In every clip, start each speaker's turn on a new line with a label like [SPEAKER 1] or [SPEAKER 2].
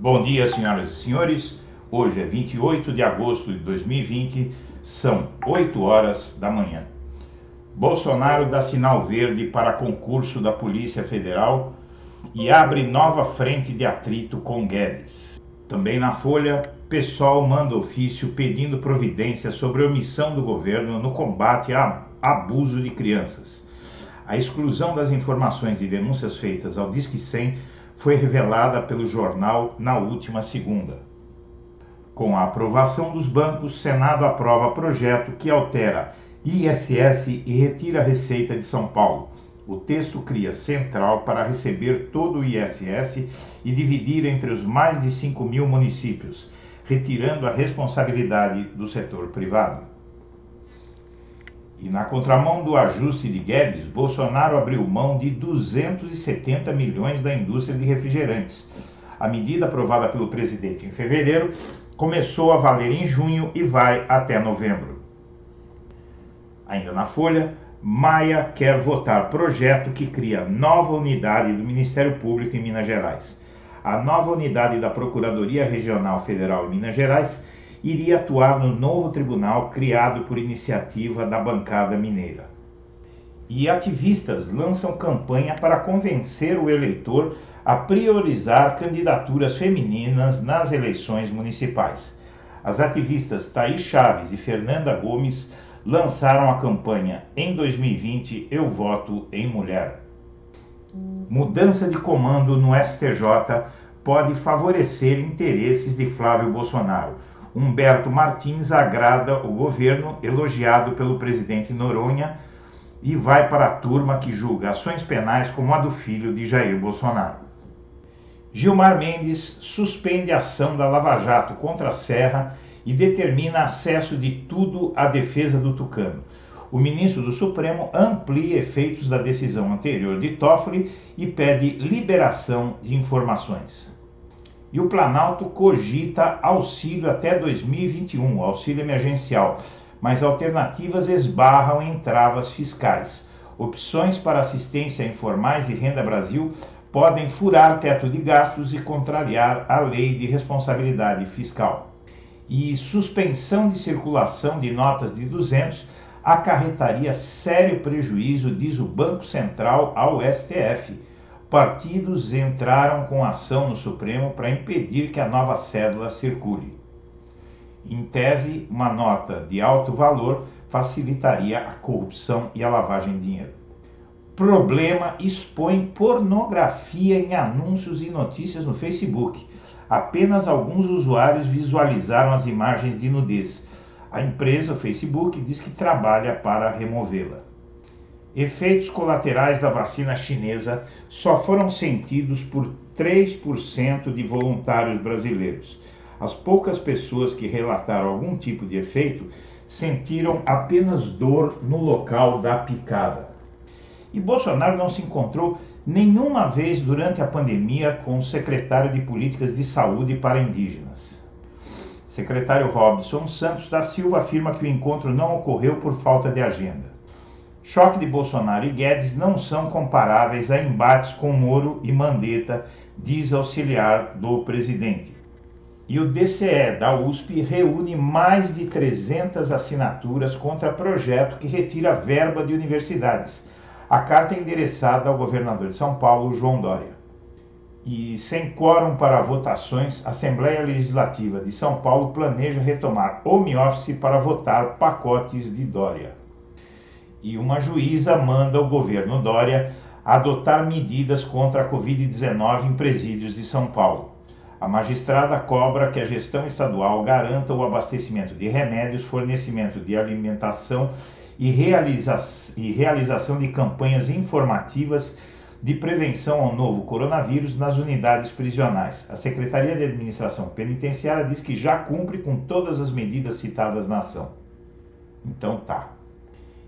[SPEAKER 1] Bom dia, senhoras e senhores. Hoje é 28 de agosto de 2020, são 8 horas da manhã. Bolsonaro dá sinal verde para concurso da Polícia Federal e abre nova frente de atrito com Guedes. Também na Folha, PSOL manda ofício pedindo providências sobre a omissão do governo no combate a abuso de crianças. A exclusão das informações e denúncias feitas ao Disque 100 foi revelada pelo jornal na última segunda. Com a aprovação dos bancos, o Senado aprova projeto que altera ISS e retira a Receita de São Paulo. O texto cria central para receber todo o ISS e dividir entre os mais de 5 mil municípios, retirando a responsabilidade do setor privado. E na contramão do ajuste de Guedes, Bolsonaro abriu mão de 270 milhões da indústria de refrigerantes. A medida aprovada pelo presidente em fevereiro começou a valer em junho e vai até novembro. Ainda na Folha, Maia quer votar projeto que cria nova unidade do Ministério Público em Minas Gerais. A nova unidade da Procuradoria Regional Federal em Minas Gerais iria atuar no novo tribunal criado por iniciativa da bancada mineira. E ativistas lançam campanha para convencer o eleitor a priorizar candidaturas femininas nas eleições municipais. As ativistas Thaís Chaves e Fernanda Gomes lançaram a campanha Em 2020 eu voto em mulher. Mudança de comando no STJ pode favorecer interesses de Flávio Bolsonaro. Humberto Martins agrada o governo, elogiado pelo presidente Noronha, e vai para a turma que julga ações penais como a do filho de Jair Bolsonaro. Gilmar Mendes suspende a ação da Lava Jato contra a Serra e determina acesso de tudo à defesa do Tucano. O ministro do Supremo amplia efeitos da decisão anterior de Toffoli e pede liberação de informações. E o Planalto cogita auxílio até 2021, auxílio emergencial, mas alternativas esbarram em travas fiscais. Opções para assistência a informais e Renda Brasil podem furar teto de gastos e contrariar a lei de responsabilidade fiscal. E suspensão de circulação de notas de 200 acarretaria sério prejuízo, diz o Banco Central ao STF. Partidos entraram com ação no Supremo para impedir que a nova cédula circule. Em tese, uma nota de alto valor facilitaria a corrupção e a lavagem de dinheiro. Problema expõe pornografia em anúncios e notícias no Facebook. Apenas alguns usuários visualizaram as imagens de nudez. A empresa, o Facebook, diz que trabalha para removê-la. Efeitos colaterais da vacina chinesa só foram sentidos por 3% de voluntários brasileiros. As poucas pessoas que relataram algum tipo de efeito sentiram apenas dor no local da picada. E Bolsonaro não se encontrou nenhuma vez durante a pandemia com o secretário de Políticas de Saúde para Indígenas. Secretário Robson Santos da Silva afirma que o encontro não ocorreu por falta de agenda. Choque de Bolsonaro e Guedes não são comparáveis a embates com Moro e Mandetta, diz auxiliar do presidente. E o DCE da USP reúne mais de 300 assinaturas contra projeto que retira verba de universidades. A carta é endereçada ao governador de São Paulo, João Dória. E sem quórum para votações, a Assembleia Legislativa de São Paulo planeja retomar home office para votar pacotes de Dória. E uma juíza manda o governo Dória adotar medidas contra a Covid-19 em presídios de São Paulo. A magistrada cobra que a gestão estadual garanta o abastecimento de remédios, fornecimento de alimentação e realização de campanhas informativas de prevenção ao novo coronavírus nas unidades prisionais. A Secretaria de Administração Penitenciária diz que já cumpre com todas as medidas citadas na ação. Então tá.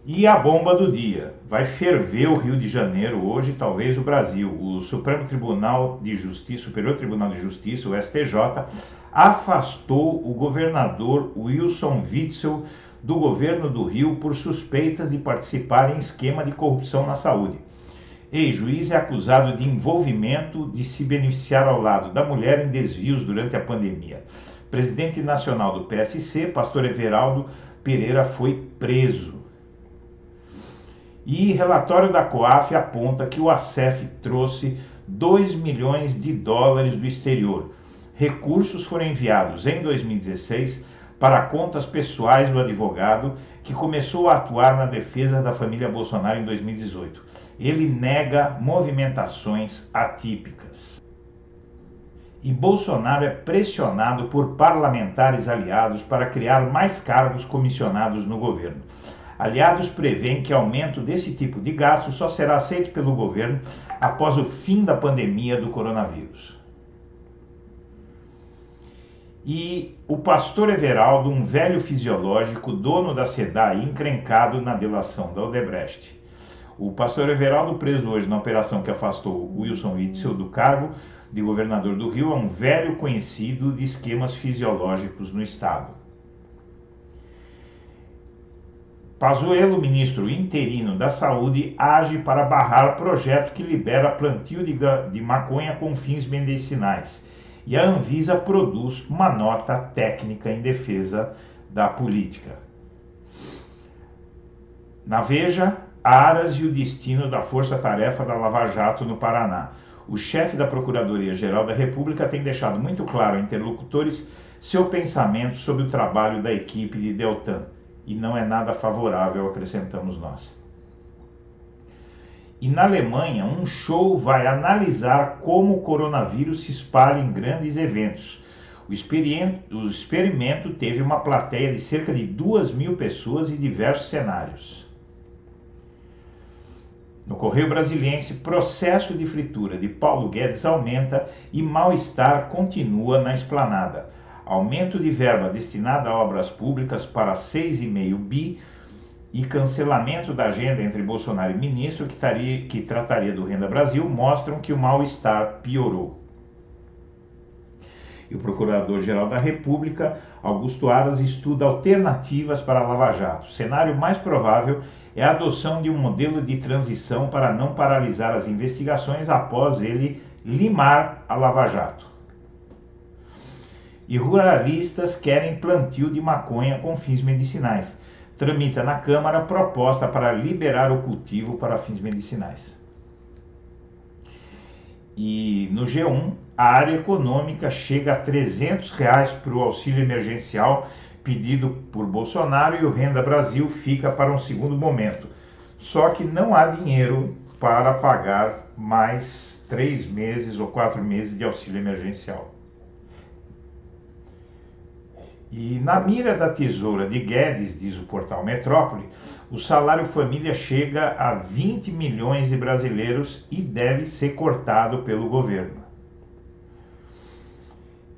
[SPEAKER 1] E a bomba do dia. Vai ferver o Rio de Janeiro hoje, talvez o Brasil. O Superior Tribunal de Justiça, o STJ, afastou o governador Wilson Witzel do governo do Rio por suspeitas de participar em esquema de corrupção na saúde. Ex-juiz é acusado de envolvimento de se beneficiar ao lado da mulher em desvios durante a pandemia. Presidente nacional do PSC, pastor Everaldo Pereira, foi preso. E relatório da COAF aponta que o ACEF trouxe 2 milhões de dólares do exterior. Recursos foram enviados em 2016 para contas pessoais do advogado que começou a atuar na defesa da família Bolsonaro em 2018. Ele nega movimentações atípicas. E Bolsonaro é pressionado por parlamentares aliados para criar mais cargos comissionados no governo. Aliados prevêem que aumento desse tipo de gasto só será aceito pelo governo após o fim da pandemia do coronavírus. E o pastor Everaldo, um velho fisiológico, dono da SEDAI, encrencado na delação da Odebrecht. O pastor Everaldo, preso hoje na operação que afastou Wilson Witzel do cargo de governador do Rio, é um velho conhecido de esquemas fisiológicos no estado. Pazuello, ministro interino da Saúde, age para barrar projeto que libera plantio de maconha com fins medicinais. E a Anvisa produz uma nota técnica em defesa da política. Na Veja, Aras e o destino da força-tarefa da Lava Jato no Paraná. O chefe da Procuradoria-Geral da República tem deixado muito claro a interlocutores seu pensamento sobre o trabalho da equipe de Deltan. E não é nada favorável, acrescentamos nós. E na Alemanha, um show vai analisar como o coronavírus se espalha em grandes eventos. O experimento teve uma plateia de cerca de 2.000 pessoas e diversos cenários. No Correio Brasiliense, processo de fritura de Paulo Guedes aumenta e mal-estar continua na esplanada. Aumento de verba destinada a obras públicas para 6,5 bi e cancelamento da agenda entre Bolsonaro e ministro que trataria do Renda Brasil mostram que o mal-estar piorou. E o Procurador-Geral da República, Augusto Aras, estuda alternativas para a Lava Jato. O cenário mais provável é a adoção de um modelo de transição para não paralisar as investigações após ele limar a Lava Jato. E ruralistas querem plantio de maconha com fins medicinais. Tramita na Câmara proposta para liberar o cultivo para fins medicinais. E no G1, a área econômica chega a R$ 300 para o auxílio emergencial pedido por Bolsonaro e o Renda Brasil fica para um segundo momento. Só que não há dinheiro para pagar mais 3 meses ou 4 meses de auxílio emergencial. E na mira da tesoura de Guedes, diz o portal Metrópole, o salário família chega a 20 milhões de brasileiros e deve ser cortado pelo governo.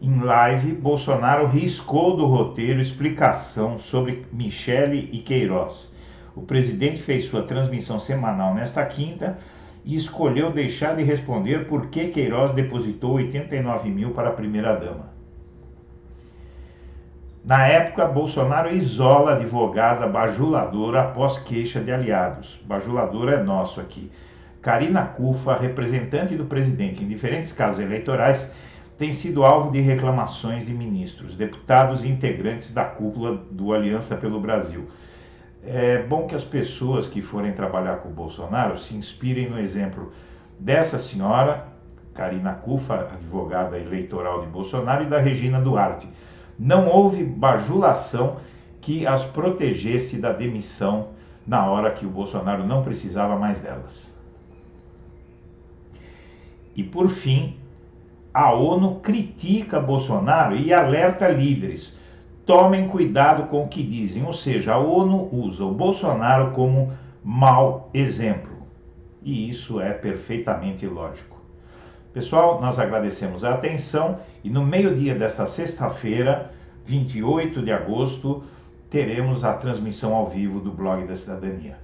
[SPEAKER 1] Em live, Bolsonaro riscou do roteiro explicação sobre Michele e Queiroz. O presidente fez sua transmissão semanal nesta quinta e escolheu deixar de responder por que Queiroz depositou 89 mil para a primeira-dama. Na época, Bolsonaro isola a advogada bajuladora após queixa de aliados. Bajulador é nosso aqui. Karina Cufa, representante do presidente em diferentes casos eleitorais, tem sido alvo de reclamações de ministros, deputados e integrantes da cúpula do Aliança pelo Brasil. É bom que as pessoas que forem trabalhar com o Bolsonaro se inspirem no exemplo dessa senhora, Karina Cufa, advogada eleitoral de Bolsonaro, e da Regina Duarte. Não houve bajulação que as protegesse da demissão na hora que o Bolsonaro não precisava mais delas. E por fim, a ONU critica Bolsonaro e alerta líderes. Tomem cuidado com o que dizem, ou seja, a ONU usa o Bolsonaro como mau exemplo. E isso é perfeitamente lógico. Pessoal, nós agradecemos a atenção e no meio-dia desta sexta-feira, 28 de agosto, teremos a transmissão ao vivo do Blog da Cidadania.